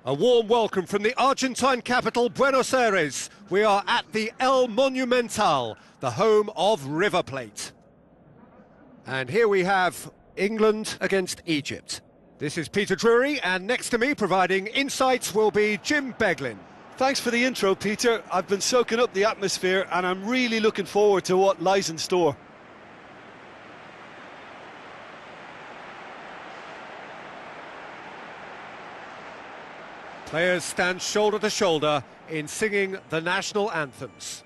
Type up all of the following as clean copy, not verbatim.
A warm welcome from the Argentine capital, Buenos Aires. We are at the El Monumental, the home of River Plate. And here we have England against Egypt. This is Peter Drury, and next to me, providing insights, will be Jim Beglin. Thanks for the intro, Peter. I've been soaking up the atmosphere, and I'm really looking forward to what lies in store. Players stand shoulder to shoulder in singing the national anthems.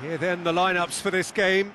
Here then the lineups for this game.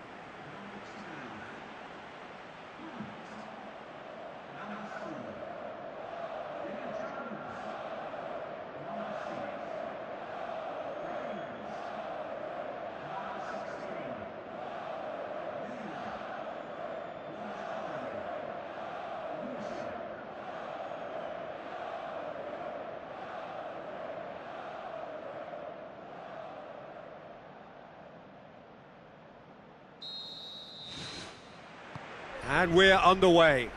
And we're underway.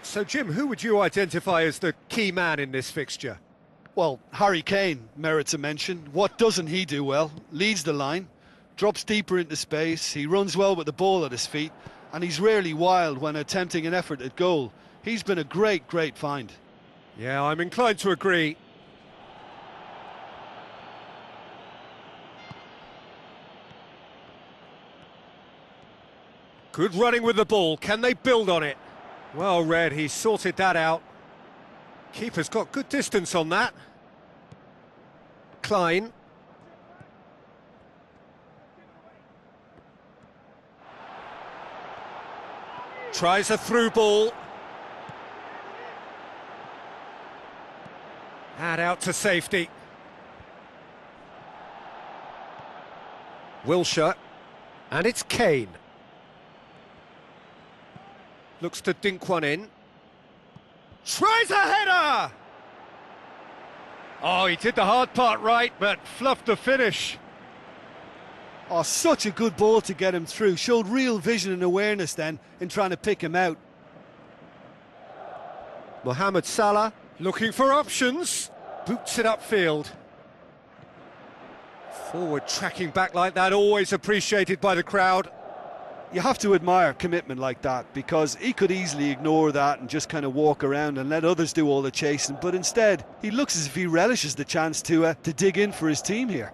So, Jim, who would you identify as the key man in this fixture? Well, Harry Kane merits a mention. What doesn't he do well? Leads the line, drops deeper into space, he runs well with the ball at his feet, and he's rarely wild when attempting an effort at goal. He's been a great find. Yeah, I'm inclined to agree. Good running with the ball. Can they build on it? Well read, he sorted that out. Keeper's got good distance on that. Klein. Tries a through ball. And out to safety. Wilshere. And it's Kane. Looks to dink one in. Tries a header! Oh, he did the hard part right, but fluffed the finish. Oh, such a good ball to get him through. Showed real vision and awareness then in trying to pick him out. Mohamed Salah looking for options. Boots it upfield. Forward tracking back like that, always appreciated by the crowd. You have to admire commitment like that, because he could easily ignore that and just kind of walk around and let others do all the chasing, but instead he looks as if he relishes the chance to dig in for his team here.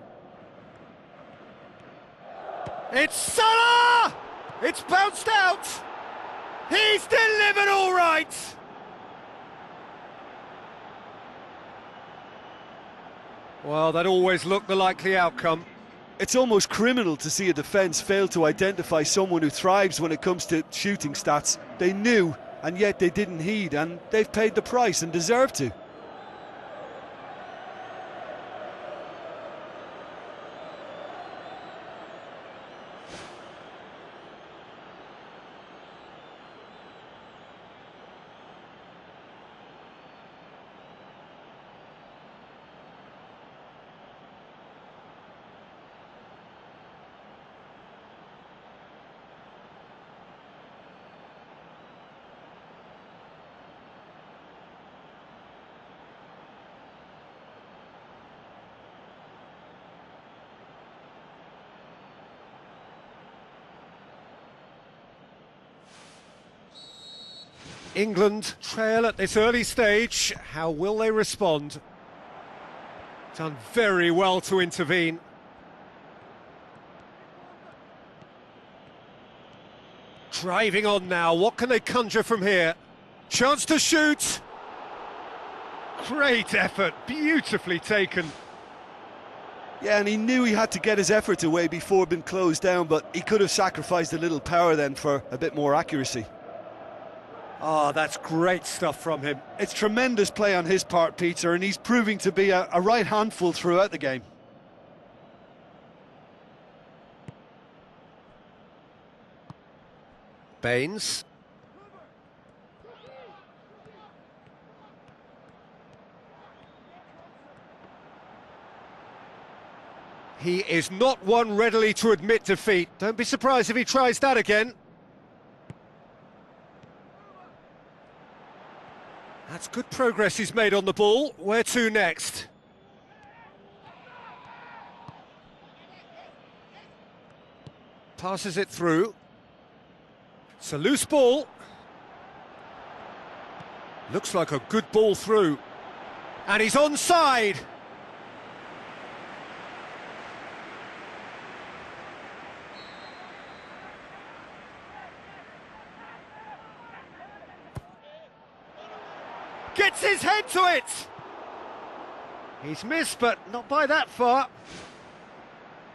It's Salah! It's bounced out! He's delivered all right! Well, that always looked the likely outcome. It's almost criminal to see a defence fail to identify someone who thrives when it comes to shooting stats. They knew, and yet they didn't heed, and they've paid the price and deserve to. England trail at this early stage. How will they respond? Done very well to intervene. Driving on now, what can they conjure from here? Chance to shoot! Great effort, beautifully taken. Yeah, and he knew he had to get his efforts away before being closed down, but he could have sacrificed a little power then for a bit more accuracy. Oh, that's great stuff from him. It's tremendous play on his part, Peter, and he's proving to be a right handful throughout the game. Baines. He is not one readily to admit defeat. Don't be surprised if he tries that again. That's good progress he's made on the ball. Where to next? Passes it through. It's a loose ball. Looks like a good ball through. And he's onside. Gets his head to it! He's missed, but not by that far.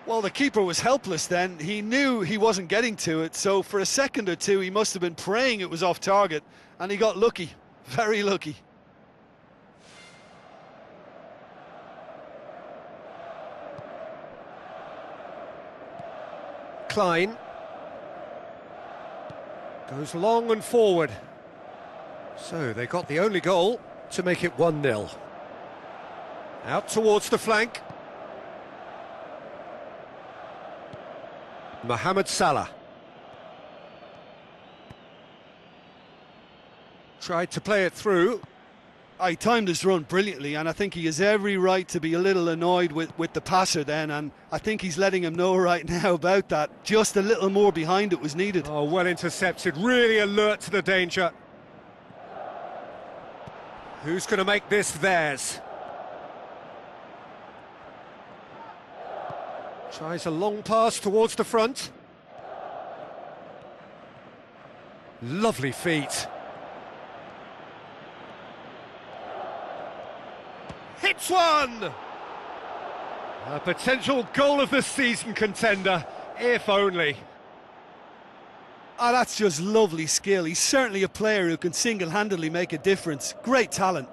Well, the keeper was helpless then. He knew he wasn't getting to it, so for a second or two he must have been praying it was off target, and he got lucky, very lucky. Klein goes long and forward. So they got the only goal to make it 1-0. Out towards the flank. Mohamed Salah. Tried to play it through. He timed his run brilliantly, and I think he has every right to be a little annoyed with the passer then, and I think he's letting him know right now about that. Just a little more behind it was needed. Oh, well intercepted, really alert to the danger. Who's going to make this theirs? Tries a long pass towards the front. Lovely feet. Hits one! A potential goal of the season contender, if only. Oh, that's just lovely skill. He's certainly a player who can single-handedly make a difference. Great talent.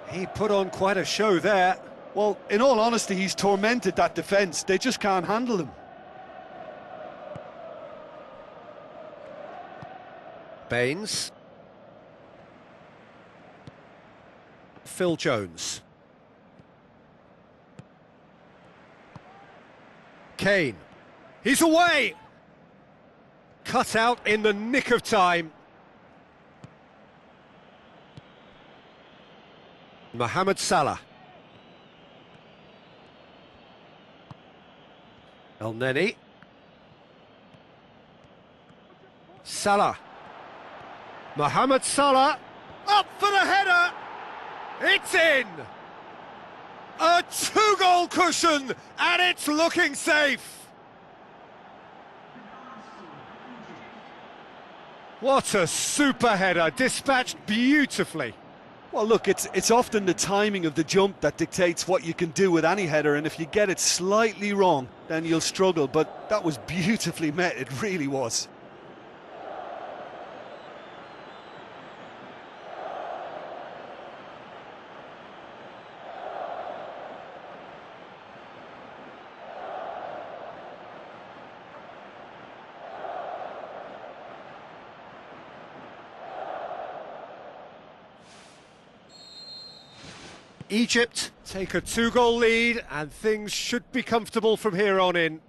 He put on quite a show there. Well, in all honesty, he's tormented that defence. They just can't handle him. Baines. Phil Jones. Kane. He's away! Cut out in the nick of time. Mohamed Salah. El Neni. Salah. Mohamed Salah. Up for the header. It's in. A two-goal cushion, and it's looking safe. What a super header, dispatched beautifully. Well, look, it's often the timing of the jump that dictates what you can do with any header, and if you get it slightly wrong, then you'll struggle, but that was beautifully met, it really was. Egypt take a two-goal lead, and things should be comfortable from here on in.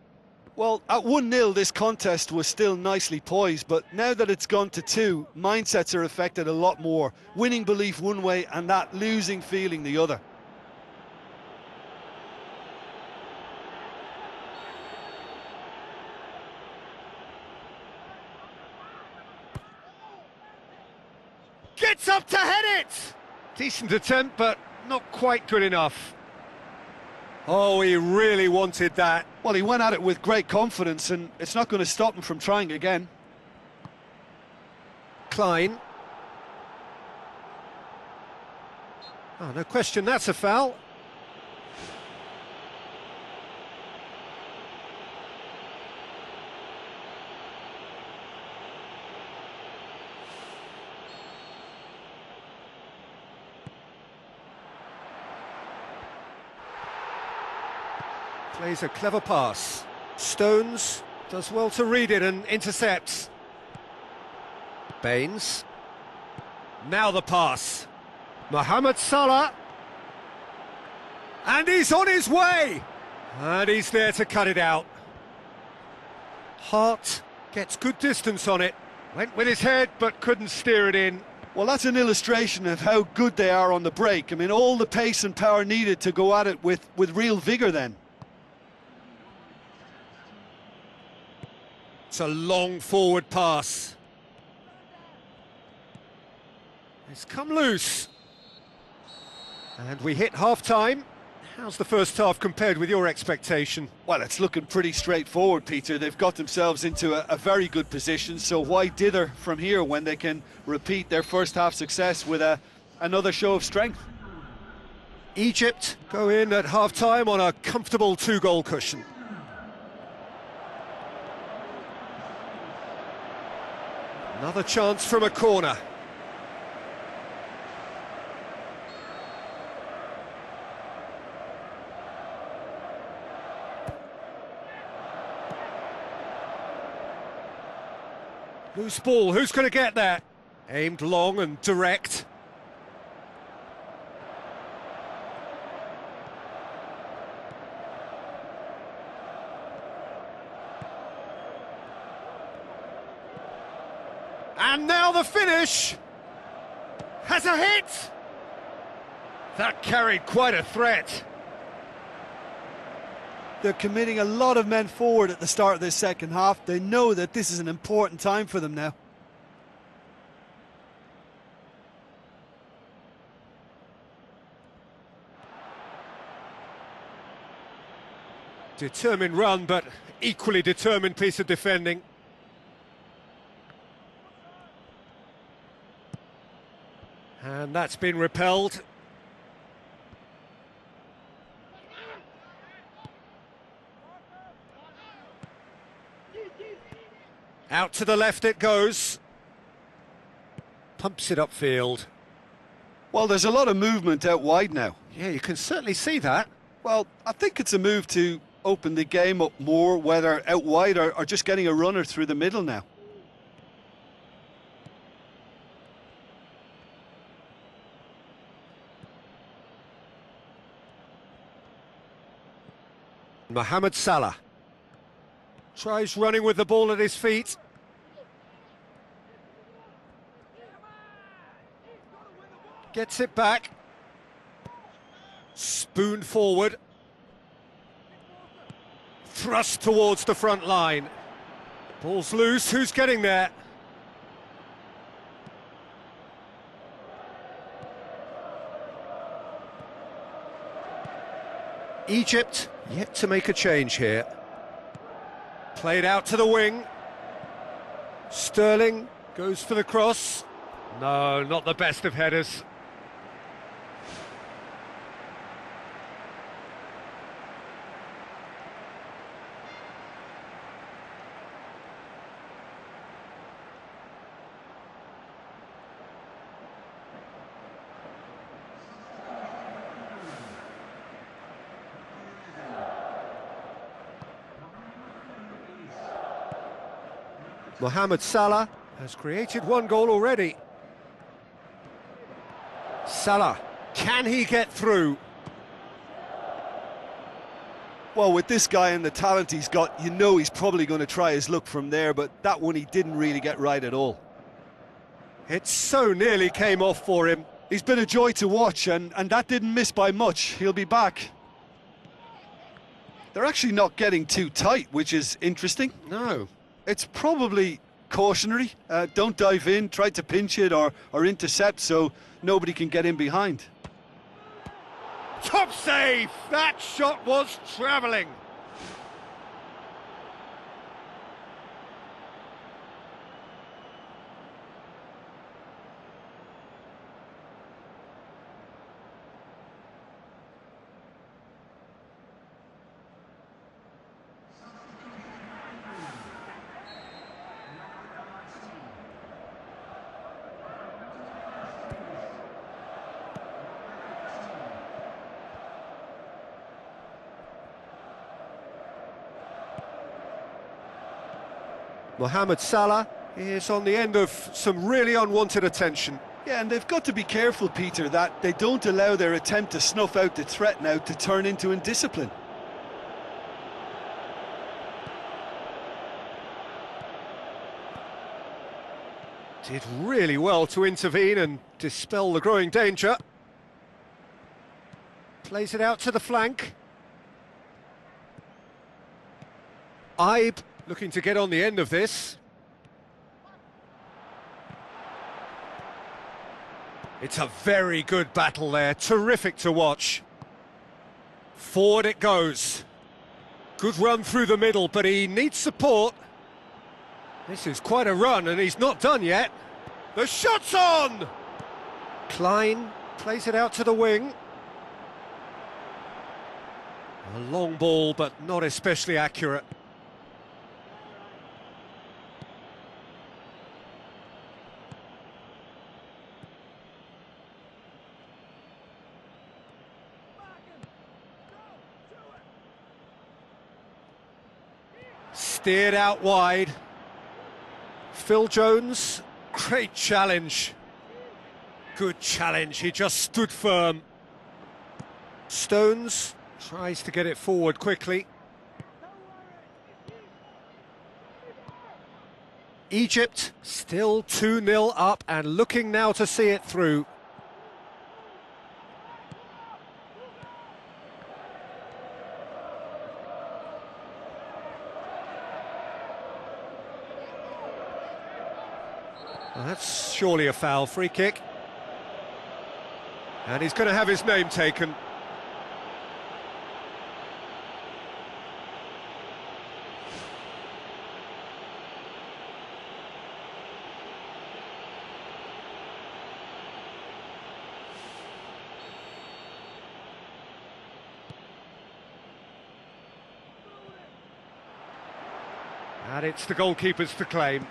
Well, at 1-0 this contest was still nicely poised, but now that it's gone to 2, mindsets are affected a lot more. Winning belief one way and that losing feeling the other. Gets up to head it! Decent attempt, but not quite good enough. Oh, he really wanted that. Well, he went at it with great confidence, and it's not going to stop him from trying again. Klein. Oh, no question, that's a foul. Plays a clever pass. Stones does well to read it and intercepts. Baines. Now the pass. Mohamed Salah. And he's on his way! And he's there to cut it out. Hart gets good distance on it. Went with his head, but couldn't steer it in. Well, that's an illustration of how good they are on the break. I mean, all the pace and power needed to go at it with real vigour then. It's a long forward pass. It's come loose. And we hit half-time. How's the first half compared with your expectation? Well, it's looking pretty straightforward, Peter. They've got themselves into a very good position, so why dither from here when they can repeat their first half success with another show of strength? Egypt go in at half-time on a comfortable 2-goal cushion. Another chance from a corner. Loose ball, who's going to get that? Aimed long and direct. And now the finish! Has a hit! That carried quite a threat. They're committing a lot of men forward at the start of this second half. They know that this is an important time for them now. Determined run, but equally determined piece of defending. And that's been repelled. Out to the left it goes. Pumps it upfield. Well, there's a lot of movement out wide now. Yeah, you can certainly see that. Well, I think it's a move to open the game up more, whether out wide or just getting a runner through the middle now. Mohamed Salah tries running with the ball at his feet. Gets it back. Spoon forward. Thrust towards the front line. Ball's loose, who's getting there? Egypt yet to make a change here. Played out to the wing. Sterling goes for the cross. No, not the best of headers. Mohamed Salah has created one goal already. Salah, can he get through? Well, with this guy and the talent he's got, you know he's probably going to try his luck from there, but that one he didn't really get right at all. It so nearly came off for him. He's been a joy to watch, and that didn't miss by much. He'll be back. They're actually not getting too tight, which is interesting. No. It's probably cautionary. Don't dive in, try to pinch it or intercept so nobody can get in behind. Top save! That shot was travelling. Mohamed Salah is on the end of some really unwanted attention. Yeah, and they've got to be careful, Peter, that they don't allow their attempt to snuff out the threat now to turn into indiscipline. Did really well to intervene and dispel the growing danger. Plays it out to the flank. Ibe looking to get on the end of this. It's a very good battle there, terrific to watch. Forward it goes. Good run through the middle, but he needs support. This is quite a run, and he's not done yet. The shot's on! Klein plays it out to the wing. A long ball, but not especially accurate. Steered out wide. Phil Jones, great challenge. Good challenge, he just stood firm. Stones tries to get it forward quickly. Egypt still 2-0 up and looking now to see it through. Well, that's surely a foul, free kick. And he's going to have his name taken. And it's the goalkeepers to claim.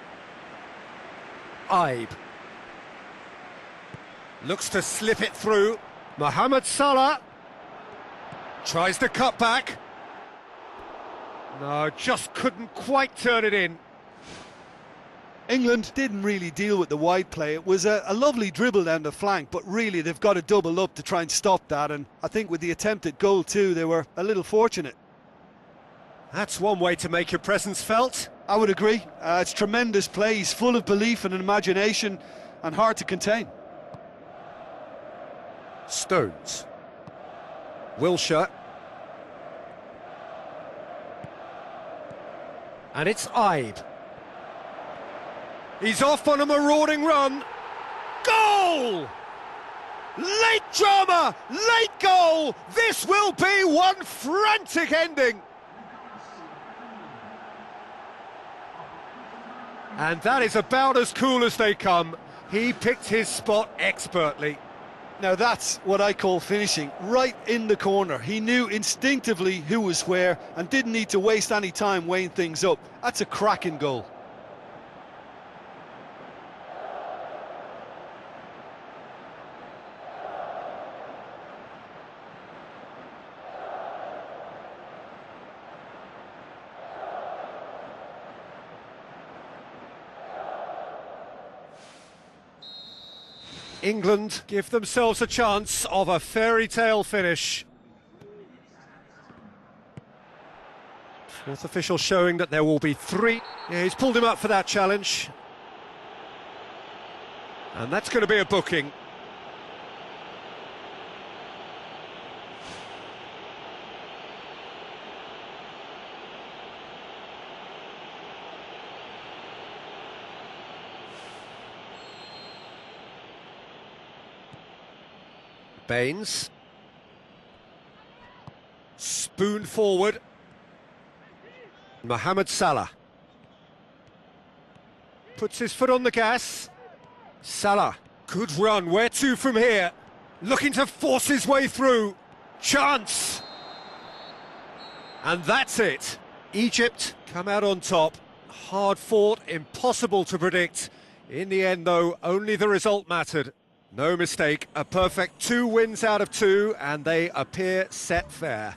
Ibe looks to slip it through. Mohamed Salah tries to cut back. No, just couldn't quite turn it in. England didn't really deal with the wide play. It was a lovely dribble down the flank, but really they've got to double up to try and stop that, and I think with the attempted goal too, they were a little fortunate. That's one way to make your presence felt. I would agree. It's tremendous play. He's full of belief and imagination and hard to contain. Stones. Wilshere. And it's Ibe. He's off on a marauding run. Goal! Late drama, late goal. This will be one frantic ending. And that is about as cool as they come. He picked his spot expertly. Now that's what I call finishing, right in the corner. He knew instinctively who was where and didn't need to waste any time weighing things up. That's a cracking goal. England give themselves a chance of a fairy tale finish. Fourth official showing that there will be 3. Yeah, he's pulled him up for that challenge. And that's going to be a booking. Baines. Spoon forward. Mohamed Salah. Puts his foot on the gas. Salah. Good run. Where to from here? Looking to force his way through. Chance! And that's it. Egypt come out on top. Hard fought, impossible to predict. In the end, though, only the result mattered. No mistake, a perfect 2 wins out of 2, and they appear set fair.